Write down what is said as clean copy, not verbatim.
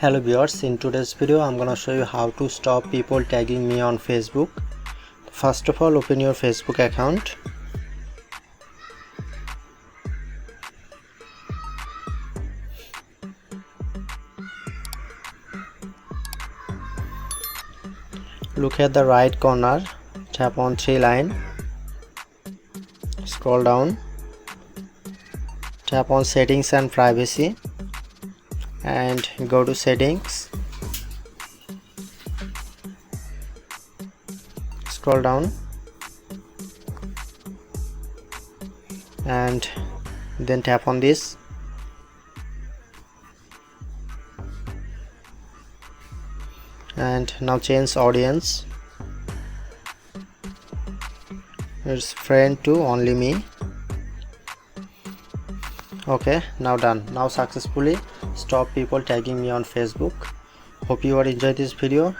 Hello viewers, in today's video I'm gonna show you how to stop people tagging me on Facebook. First of all, open your Facebook account. Look at the right corner, tap on three line, scroll down, tap on settings and privacy and go to settings. Scroll down and then tap on this. And now change audience. It's friend to only me. Okay, now done. Now successfully stop people tagging me on Facebook. Hope you are enjoyed this video.